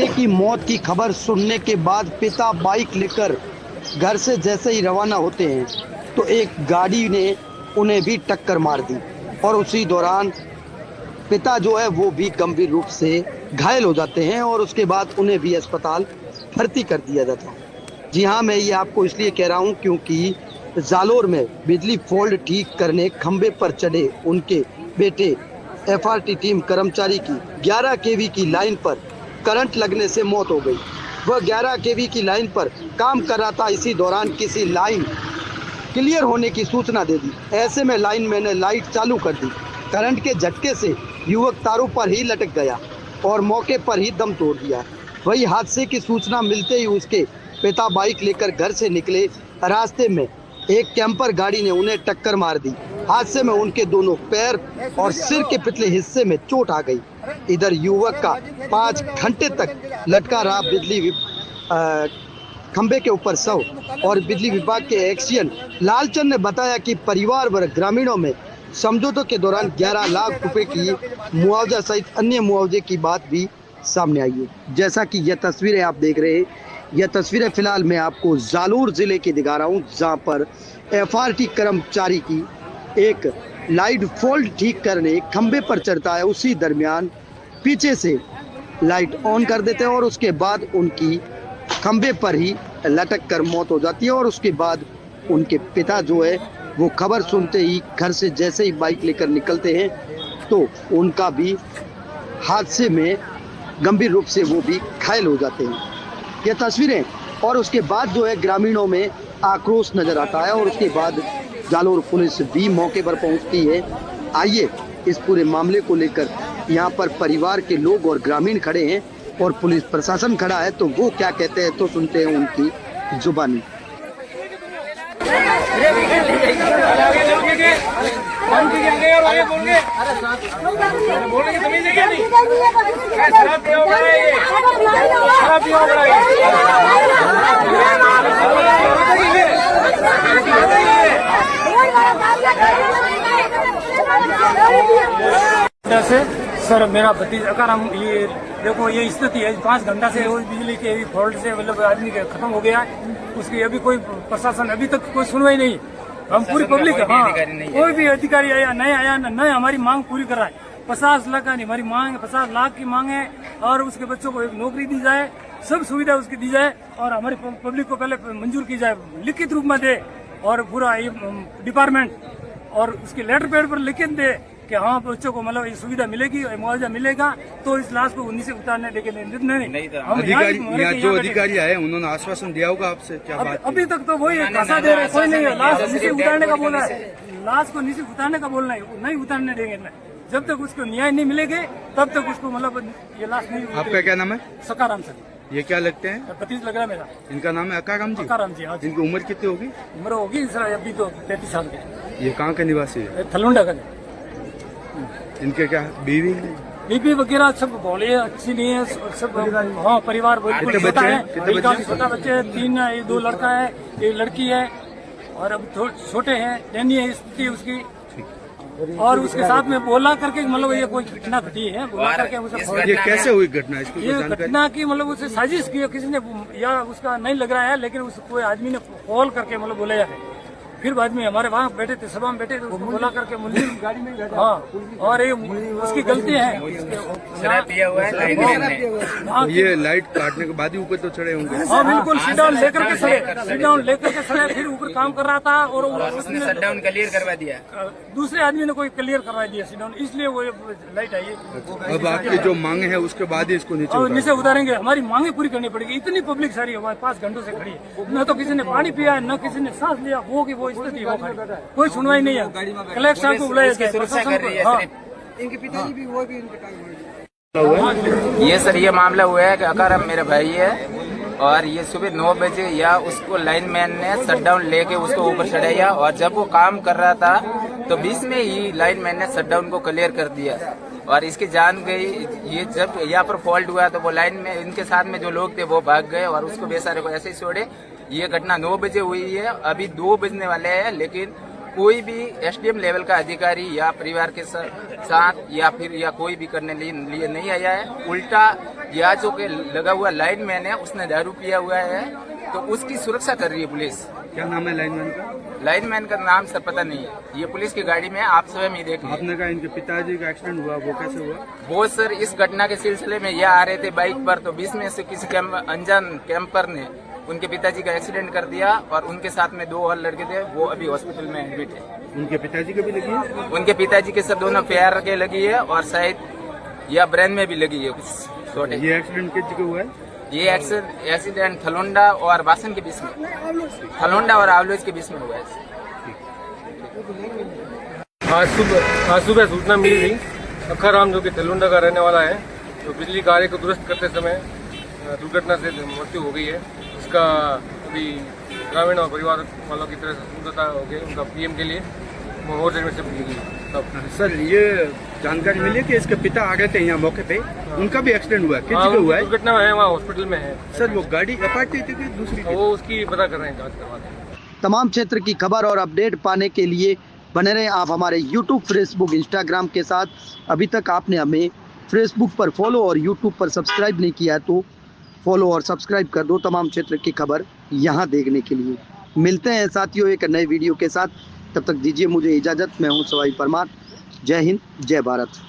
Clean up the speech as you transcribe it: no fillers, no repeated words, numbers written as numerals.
बेटे की मौत की खबर सुनने के बाद पिता बाइक लेकर घर से जैसे ही रवाना होते हैं तो एक गाड़ी ने उन्हें भी टक्कर मार दी और उसी दौरान पिता जो है वो भी गंभीर रूप से घायल हो जाते हैं और उसके बाद उन्हें भी अस्पताल भर्ती कर दिया जाता है। जी हाँ, मैं ये आपको इसलिए कह रहा हूँ क्योंकि जालोर में बिजली फॉल्ट ठीक करने खंबे पर चढ़े उनके बेटे एफआरटी टीम कर्मचारी की 11 केवी की लाइन पर करंट लगने से मौत हो गई। वह 11 केवी की लाइन पर काम कर रहा था। इसी दौरान किसी लाइन क्लियर होने की सूचना दे दी। ऐसे में लाइनमैन ने लाइट चालू कर दी। करंट के झटके से युवक तारों पर ही लटक गया और मौके पर ही दम तोड़ दिया। वही हादसे की सूचना मिलते ही उसके पिता बाइक लेकर घर से निकले। रास्ते में एक कैंपर गाड़ी ने उन्हें टक्कर मार दी। हादसे में उनके दोनों पैर और सिर के पिछले हिस्से में चोट आ गई। इधर युवक का 5 घंटे तक लटका रहा बिजली खंबे के ऊपर शव। और बिजली विभाग के एक्सियन लालचंद ने बताया कि परिवार वर्ग ग्रामीणों में समझौतों के दौरान 11 लाख रुपए की मुआवजा सहित अन्य मुआवजे की बात भी सामने आई है। जैसा कि यह तस्वीरें आप देख रहे हैं, यह तस्वीरें फिलहाल मैं आपको जालोर जिले की दिखा रहा हूँ, जहाँ पर एफआरटी कर्मचारी की एक लाइट फॉल्ट ठीक करने खंबे पर चढ़ता है। उसी दरमियान पीछे से लाइट ऑन कर देते हैं और उसके बाद उनकी खंबे पर ही लटक कर मौत हो जाती है। और उसके बाद उनके पिता जो है वो खबर सुनते ही घर से जैसे ही बाइक लेकर निकलते हैं तो उनका भी हादसे में गंभीर रूप से वो भी घायल हो जाते हैं। ये तस्वीरें और उसके बाद जो है ग्रामीणों में आक्रोश नजर आता है और उसके बाद जालोर पुलिस भी मौके पर पहुंचती है। आइए इस पूरे मामले को लेकर यहाँ पर परिवार के लोग और ग्रामीण खड़े हैं और पुलिस प्रशासन खड़ा है, तो वो क्या कहते हैं तो सुनते हैं उनकी जुबानी। सर मेरा भतीजा का नाम ये देखो ये स्थिति है। 5 घंटा से बिजली के फॉल्ट से मतलब आदमी के खत्म हो गया है। उसकी अभी कोई प्रशासन अभी तक कोई सुनवाई नहीं। हम पूरी पब्लिक कोई भी अधिकारी आया नहीं आया न हमारी मांग पूरी कर रहा है। 50 लाख का नहीं हमारी मांग है, 50 लाख की मांग है और उसके बच्चों को एक नौकरी दी जाए, सब सुविधा उसकी दी जाए और हमारी पब्लिक को पहले मंजूर की जाए, लिखित रूप में दे और पूरा डिपार्टमेंट और उसके लेटर पैड पर लिखित दे कि हाँ बच्चों को मतलब ये सुविधा मिलेगी, मुआवजा मिलेगा। तो इस लाश को उन्हीं से उतारने देंगे नहीं। जो अधिकारी आए उन्होंने आश्वासन दिया होगा आपसे, क्या बात? अभी तक तो वही पैसा दे रहे, कोई नहीं है। लाश नीचे उतारने का बोला है, लाश को नीचे उतारने का बोलना है, नहीं उतारने देंगे। जब तक उसको न्याय नहीं मिलेगा तब तक उसको मतलब ये लाश नहीं। आपका क्या नाम है? सकाराम सर। ये क्या लगते हैं? भतीज लग रहा है मेरा। इनका नाम है अकाराम जी? अकाराम जी, हाँ। इनकी उम्र कितनी होगी? उम्र होगी सर अभी तो 33 साल की। ये कहाँ के निवासी है? थलुंडा का। इनके क्या बीवी वगैरह सब बोले अच्छी नहीं है सब। हाँ परिवार छोटा है, छोटा बच्चे 3 है, 2 लड़का है, 1 लड़की है और अब छोटे हैं। दयनीय स्थिति उसकी और उसके साथ में बोला करके मतलब ये कोई घटना घटी है। बोला करके उसे ये कैसे हुई घटना? इसको ये घटना की मतलब उसे साजिश की किसी ने या उसका नहीं लग रहा है, लेकिन उस कोई आदमी ने कॉल करके मतलब बोला है। फिर बाद में हमारे वहाँ बैठे थे, सभा में बैठे थे, उसको बोला करके मुझे गाड़ी में बैठा। हाँ और ये उसकी गलती है। ये लाइट काटने के बाद ही ऊपर तो चढ़े होंगे? हाँ बिल्कुल, सीट डाउन लेकर के चढ़े, फिर ऊपर काम कर रहा था और उसने शट डाउन क्लियर करवा दिया। दूसरे आदमी ने कोई क्लियर करवा दिया सीट डाउन, इसलिए वो लाइट आई। अब आपकी जो मांग है उसके बाद ही इसको नीचे उतारेंगे। हमारी मांगे पूरी करनी पड़ेगी। इतनी पब्लिक सारी हमारे 5 घंटों से खड़ी है, न तो किसी ने पानी पिया है, न किसी ने सांस लिया। वो की वो स्थिति हो खड़ी, कोई सुनवाई नहीं है। कलेक्टर को बुलाया गया, सुरक्षा कर रही है। इनके पिताजी भी वो भी ये सर ये मामला हुआ है कि अकाराम मेरा भाई है और ये सुबह 9 बजे या उसको लाइनमैन ने शट डाउन लेके उसको ऊपर चढ़ाया और जब वो काम कर रहा था तो बीच में ही लाइनमैन ने शट डाउन को क्लियर कर दिया और इसकी जान गई। ये जब यहाँ पर फॉल्ट हुआ तो वो लाइन में इनके साथ में जो लोग थे वो भाग गए और उसको बेचारे को ऐसे ही छोड़े। ये घटना 9 बजे हुई है, अभी 2 बजने वाले हैं, लेकिन कोई भी एसडीएम लेवल का अधिकारी या परिवार के साथ या फिर या कोई भी करने लिए नहीं आया है। उल्टा या जो के लगा हुआ लाइनमैन है उसने दारू पिया हुआ है, तो उसकी सुरक्षा कर रही है पुलिस। क्या नाम है लाइनमैन का? लाइनमैन का नाम सर पता नहीं है, ये पुलिस की गाड़ी में है, आप स्वयं ही देख लीजिए। आपने कहा इनके पिताजी का एक्सीडेंट हुआ, वो कैसे हुआ? वो सर इस घटना के सिलसिले में ये आ रहे थे बाइक पर, तो बीच में से किसी अनजान कैंपर ने उनके पिताजी का एक्सीडेंट कर दिया और उनके साथ में 2 और लड़के थे, वो अभी हॉस्पिटल में एडमिट है। उनके पिताजी को भी लगी है? उनके पिताजी के सर दोनों पैर के लगी है और शायद या ब्रेन में भी लगी है कुछ छोटे। ये एक्सीडेंट किस जगह हुआ है? ये एक्सीडेंट थलोंडा और वासन के बीच में, थलोंडा और आवलोज के बीच में हुआ है। आज सुबह सूचना मिली थी, अखाराम जो कि थलोंडा का रहने वाला है, तो बिजली कार्य को दुरुस्त करते समय दुर्घटना से मृत्यु हो गई है। इसका अभी ग्रामीण और परिवार वालों की तरह से सुंदरता हो गई, उनका पीएम के लिए मोटर में से मिली गई। सर ये जानकारी मिली कि इसके पिता आ गए थे यहाँ मौके पे, उनका भी एक्सीडेंट हुआ है, किस जगह हुआ है? दुर्घटना है वहाँ हॉस्पिटल में है। सर वो गाड़ी एपार्टी थी कि दूसरी थी? वो उसकी पता कर रहे हैं, जांच करवा रहे हैं। तमाम क्षेत्र की खबर और अपडेट पाने के लिए बने रहें आप हमारे यूट्यूब, फेसबुक, इंस्टाग्राम के साथ। अभी तक आपने हमें फेसबुक पर फॉलो और यूट्यूब पर सब्सक्राइब नहीं किया है तो फॉलो और सब्सक्राइब कर दो तमाम क्षेत्र की खबर यहाँ देखने के लिए। मिलते हैं साथियों एक नए वीडियो के साथ, तब तक दीजिए मुझे इजाज़त। मैं हूँ सवाई परमार। जय हिंद, जय भारत।